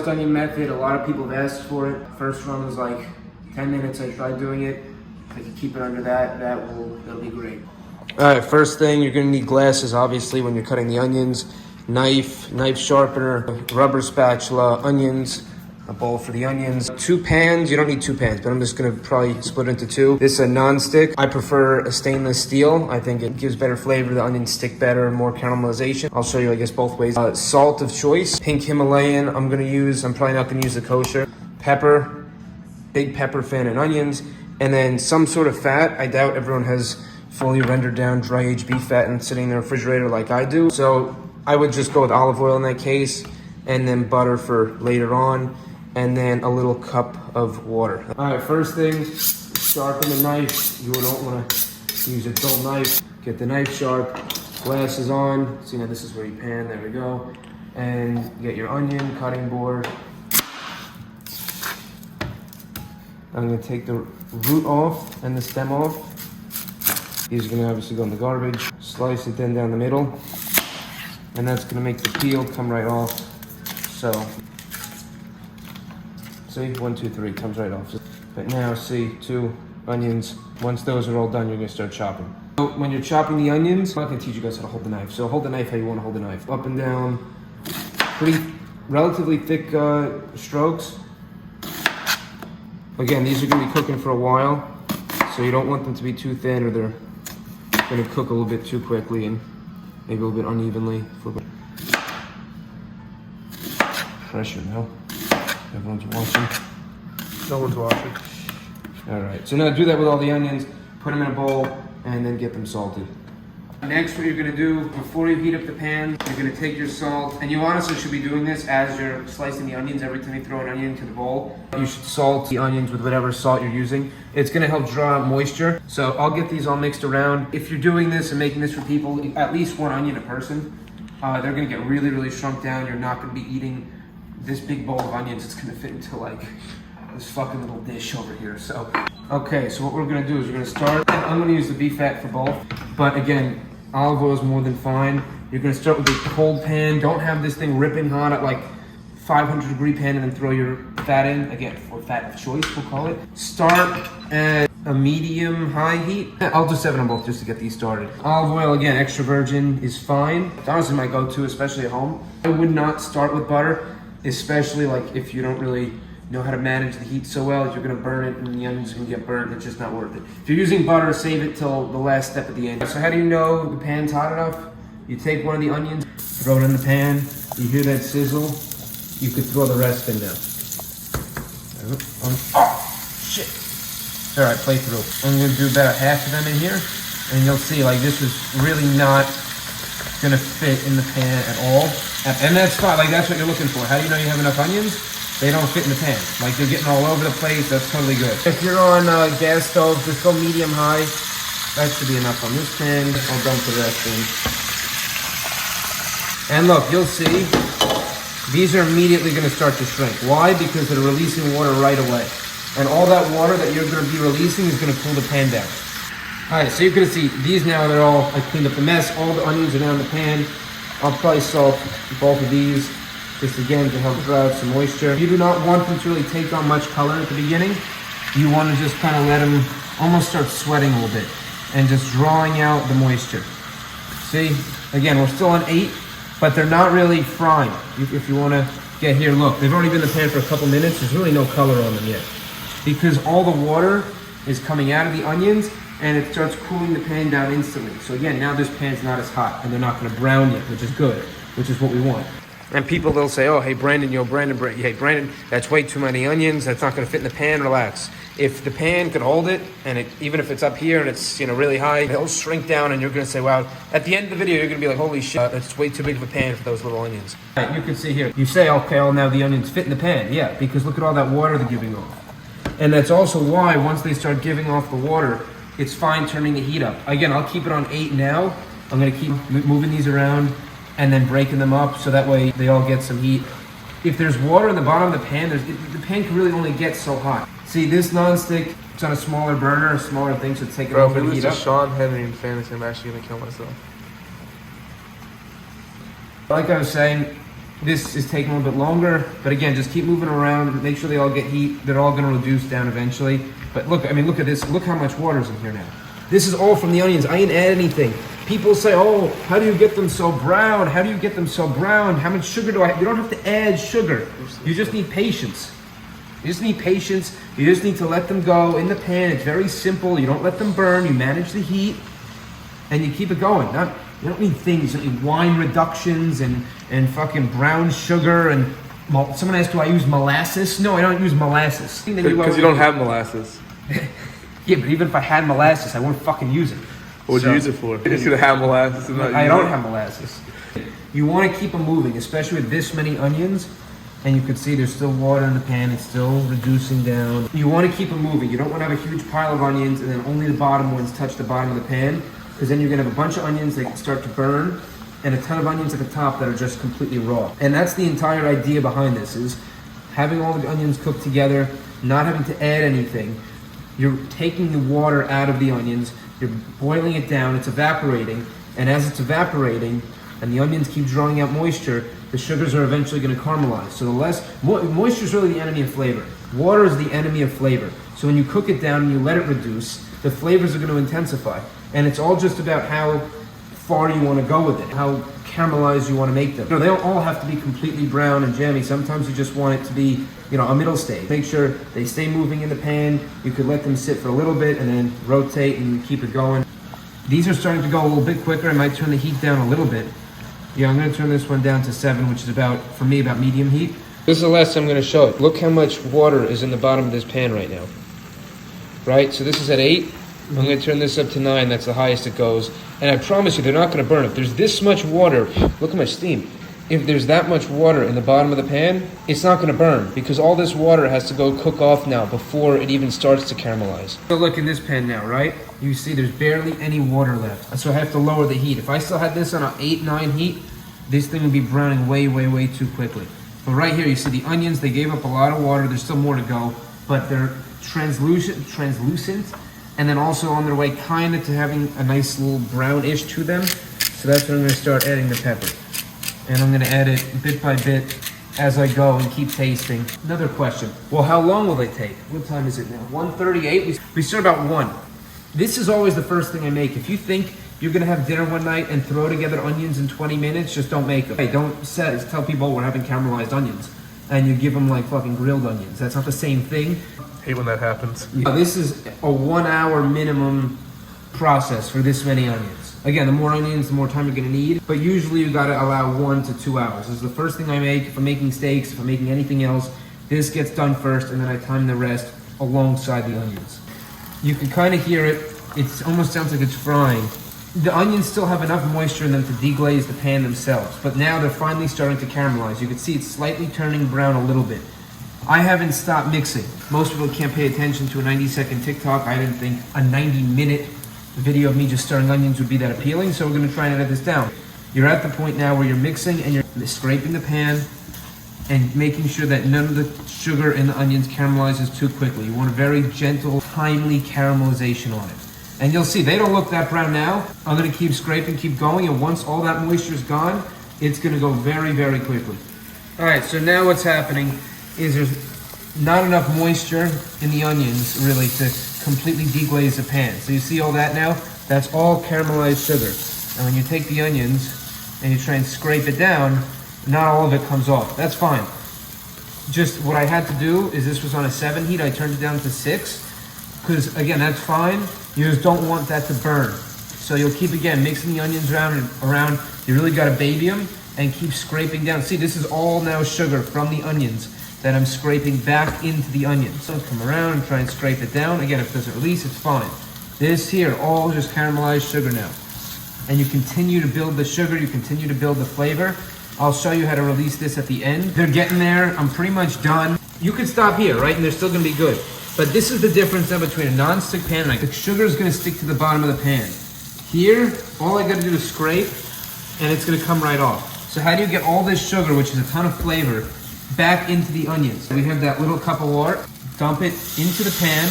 caramelized onion method. A lot of people have asked for it. First run was like 10 minutes. I tried doing it. If I can keep it under that, that'll be great. All right, first thing, you're gonna need glasses, obviously, when you're cutting the onions. Knife sharpener, rubber spatula, onions, a bowl for the onions. 2 pans, you don't need 2 pans, but I'm just gonna probably split it into 2. This is a non-stick. I prefer a stainless steel. I think it gives better flavor. The onions stick better and more caramelization. I'll show you, I guess, both ways. Salt of choice, pink Himalayan I'm probably not gonna use the kosher. Pepper, big pepper fan and onions. And then some sort of fat. I doubt everyone has fully rendered down dry aged beef fat and sitting in the refrigerator like I do. So I would just go with olive oil in that case, and then butter for later on, and then a little cup of water. All right, first thing, sharpen the knife. You don't want to use a dull knife. Get the knife sharp, glasses on. See, now this is where you pan, there we go. And get your onion, cutting board. I'm gonna take the root off and the stem off. These are gonna obviously go in the garbage. Slice it then down the middle. And that's gonna make the peel come right off. So, see, 1, 2, 3, comes right off. But now, see, 2 onions. Once those are all done, you're gonna start chopping. So when you're chopping the onions, I'm not gonna teach you guys how to hold the knife. So hold the knife how you wanna hold the knife. Up and down, relatively thick strokes. Again, these are gonna be cooking for a while, so you don't want them to be too thin or they're gonna cook a little bit too quickly and maybe a little bit unevenly. Pressure now. Everyone's watching. No one's watching. All right, so now do that with all the onions, put them in a bowl, and then get them salted. Next, what you're gonna do, before you heat up the pan, you're gonna take your salt, and you honestly should be doing this as you're slicing the onions. Every time you throw an onion into the bowl, you should salt the onions with whatever salt you're using. It's gonna help draw out moisture. So I'll get these all mixed around. If you're doing this and making this for people, at least 1 onion a person, they're gonna get really, really shrunk down. You're not gonna be eating this big bowl of onions. It's gonna fit into like this fucking little dish over here. So, okay, so what we're gonna do is we're gonna start, I'm gonna use the beef fat for both, but again, olive oil is more than fine. You're gonna start with a cold pan. Don't have this thing ripping hot at like 500-degree pan and then throw your fat in. Again, for fat of choice, we'll call it. Start at a medium-high heat. I'll do 7 on both just to get these started. Olive oil, again, extra virgin is fine. It's honestly my go-to, especially at home. I would not start with butter, especially like if you don't really know how to manage the heat so well. You're gonna burn it and the onions are gonna get burnt. It's just not worth it. If you're using butter, save it till the last step at the end. So how do you know the pan's hot enough? You take one of the onions, throw it in the pan. You hear that sizzle? You could throw the rest in now. Oh, shit. All right, play through. I'm gonna do about half of them in here, and you'll see like this is really not gonna fit in the pan at all. And that's fine, like that's what you're looking for. How do you know you have enough onions? They don't fit in the pan. Like they're getting all over the place, that's totally good. If you're on gas stove, just go medium-high. That should be enough on this pan. I'll dump the rest in. And look, you'll see, these are immediately gonna start to shrink. Why? Because they're releasing water right away. And all that water that you're gonna be releasing is gonna cool the pan down. All right, so you're gonna see, these now, they're all, I cleaned up the mess. All the onions are down in the pan. I'll probably salt both of these, just again to help draw out some moisture. You do not want them to really take on much color at the beginning. You want to just kind of let them almost start sweating a little bit and just drawing out the moisture. See, again, we're still on 8, but they're not really frying. If you want to get here, look, they've already been in the pan for a couple minutes. There's really no color on them yet because all the water is coming out of the onions and it starts cooling the pan down instantly. So again, now this pan's not as hot and they're not going to brown yet, which is good, which is what we want. And people, they'll say, oh, hey, Brandon, hey, Brandon, that's way too many onions. That's not going to fit in the pan. Relax. If the pan could hold it, and even if it's up here and it's really high, it'll shrink down and you're going to say, wow. At the end of the video, you're going to be like, holy shit, that's way too big of a pan for those little onions. Right, you can see here. You say, okay, well, now the onions fit in the pan. Yeah, because look at all that water they're giving off. And that's also why once they start giving off the water, it's fine turning the heat up. Again, I'll keep it on 8 now. I'm going to keep moving these around and then breaking them up so that way they all get some heat. If there's water in the bottom of the pan, the pan can really only get so hot. See, this nonstick, it's on a smaller burner, a smaller thing, so it's taking a little bit of heat up. Sean Henry and fantasy, I'm actually gonna kill myself. Like I was saying, This is taking a little bit longer, but again, just keep moving around, make sure they all get heat. They're all gonna reduce down eventually. But look, I mean, look at this. Look how much water's in here now. This is all from the onions. I didn't add anything. People say, oh, how do you get them so brown? How do you get them so brown? How much sugar do I have? You don't have to add sugar. You just need patience. You just need patience. You just need to let them go in the pan. It's very simple. You don't let them burn. You manage the heat, and you keep it going. You don't need things. You don't need wine reductions and fucking brown sugar. And someone asked, do I use molasses? No, I don't use molasses. Because you don't have molasses. Yeah, but even if I had molasses, I wouldn't fucking use it. What would you use it for? You're just gonna have molasses and not I don't have molasses. You want to keep them moving, especially with this many onions. And you can see there's still water in the pan. It's still reducing down. You want to keep them moving. You don't want to have a huge pile of onions and then only the bottom ones touch the bottom of the pan, because then you're going to have a bunch of onions that can start to burn and a ton of onions at the top that are just completely raw. And that's the entire idea behind this, is having all the onions cooked together, not having to add anything. You're taking the water out of the onions, you're boiling it down, it's evaporating, and as it's evaporating and the onions keep drawing out moisture, the sugars are eventually going to caramelize. So the less, moisture is really the enemy of flavor. Water is the enemy of flavor. So when you cook it down and you let it reduce, the flavors are going to intensify. And it's all just about how far you want to go with it, how caramelized you want to make them. They don't all have to be completely brown and jammy. Sometimes you just want it to be, a middle stage. Make sure they stay moving in the pan. You could let them sit for a little bit and then rotate and keep it going. These are starting to go a little bit quicker. I might turn the heat down a little bit. Yeah, I'm going to turn this one down to 7, which is for me, about medium heat. This is the last time I'm going to show it. Look how much water is in the bottom of this pan right now. Right? So this is at 8. I'm going to turn this up to 9. That's the highest it goes. And I promise you, they're not going to burn. If there's this much water, look how much steam. If there's that much water in the bottom of the pan, it's not going to burn, because all this water has to go cook off now before it even starts to caramelize. So look in this pan now, right? You see there's barely any water left. So I have to lower the heat. If I still had this on an 8, 9 heat, this thing would be browning way, way, way too quickly. But right here, you see the onions, they gave up a lot of water. There's still more to go, but they're translucent, and then also on their way kind of to having a nice little brownish to them. So that's when I'm going to start adding the pepper. And I'm going to add it bit by bit as I go and keep tasting. Another question. Well, how long will they take? What time is it now? 1:38? We start about 1. This is always the first thing I make. If you think you're going to have dinner one night and throw together onions in 20 minutes, just don't make them. Hey, don't tell people, we're having caramelized onions, and you give them like fucking grilled onions. That's not the same thing. Hate when that happens. This is a 1 hour minimum process for this many onions. Again, the more onions, the more time you're going to need. But usually you got to allow 1 to 2 hours. This is the first thing I make. If I'm making steaks, if I'm making anything else, this gets done first, and then I time the rest alongside the onions. You can kind of hear it. It almost sounds like it's frying. The onions still have enough moisture in them to deglaze the pan themselves, but now they're finally starting to caramelize. You can see it's slightly turning brown a little bit. I haven't stopped mixing. Most people can't pay attention to a 90-second TikTok. I didn't think a 90-minute video of me just stirring onions would be that appealing, so we're going to try and edit this down. You're at the point now where you're mixing and you're scraping the pan and making sure that none of the sugar in the onions caramelizes too quickly. You want a very gentle, timely caramelization on it. And you'll see, they don't look that brown now. I'm going to keep scraping, keep going, and once all that moisture is gone, it's going to go very, very quickly. All right, so now what's happening is there's not enough moisture in the onions, really, to completely deglaze the pan. So you see all that now? That's all caramelized sugar. And when you take the onions and you try and scrape it down, not all of it comes off. That's fine. Just what I had to do is, this was on a 7 heat, I turned it down to 6, because again, that's fine. You just don't want that to burn. So you'll keep, again, mixing the onions around. You really got to baby them and keep scraping down. See, this is all now sugar from the onions that I'm scraping back into the onions. So come around and try and scrape it down. Again, if it doesn't release, it's fine. This here, all just caramelized sugar now. And you continue to build the sugar, you continue to build the flavor. I'll show you how to release this at the end. They're getting there, I'm pretty much done. You could stop here, right? And they're still gonna be good. But this is the difference now between a non-stick pan and the sugar is gonna stick to the bottom of the pan. Here, all I gotta do is scrape and it's gonna come right off. So how do you get all this sugar, which is a ton of flavor, back into the onions? We have that little cup of water, dump it into the pan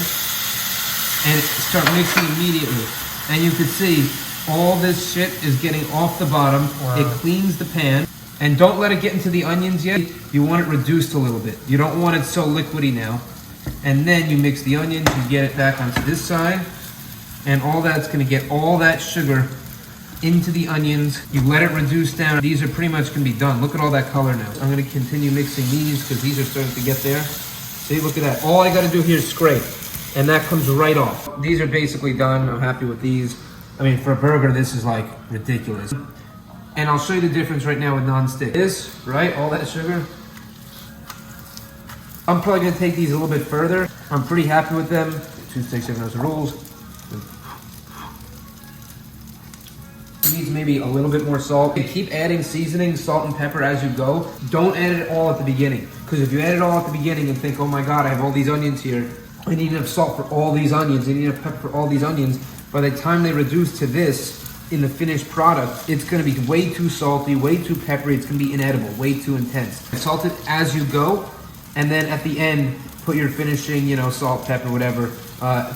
and start mixing immediately. And you can see all this shit is getting off the bottom. Wow. It cleans the pan And don't let it get into the onions yet. You want it reduced a little bit. You don't want it so liquidy now. And then you mix the onions, you get it back onto this side, and all that's gonna get all that sugar into the onions. You let it reduce down. These are pretty much gonna be done. Look at all that color now. I'm gonna continue mixing these because these are starting to get there. See, look at that. All I gotta do here is scrape, and that comes right off. These are basically done. I'm happy with these. I mean, for a burger, this is like ridiculous. And I'll show you the difference right now with non-stick. This, right, all that sugar. I'm probably gonna take these a little bit further. I'm pretty happy with them. 2 sticks, 7 knows the rules. It needs maybe a little bit more salt. You keep adding seasoning, salt and pepper as you go. Don't add it all at the beginning. Because if you add it all at the beginning and think, oh my God, I have all these onions here. I need enough salt for all these onions. I need enough pepper for all these onions. By the time they reduce to this, in the finished product, it's gonna be way too salty, way too peppery. It's gonna be inedible, way too intense. Salt it as you go. And then at the end, put your finishing, you know, salt, pepper, whatever,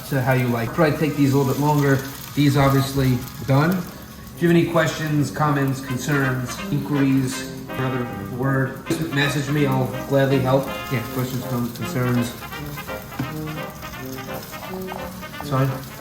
to how you like. Probably take these a little bit longer. These obviously done. If you have any questions, comments, concerns, inquiries, another word, just message me, I'll gladly help. Yeah, questions, comments, concerns. It's fine.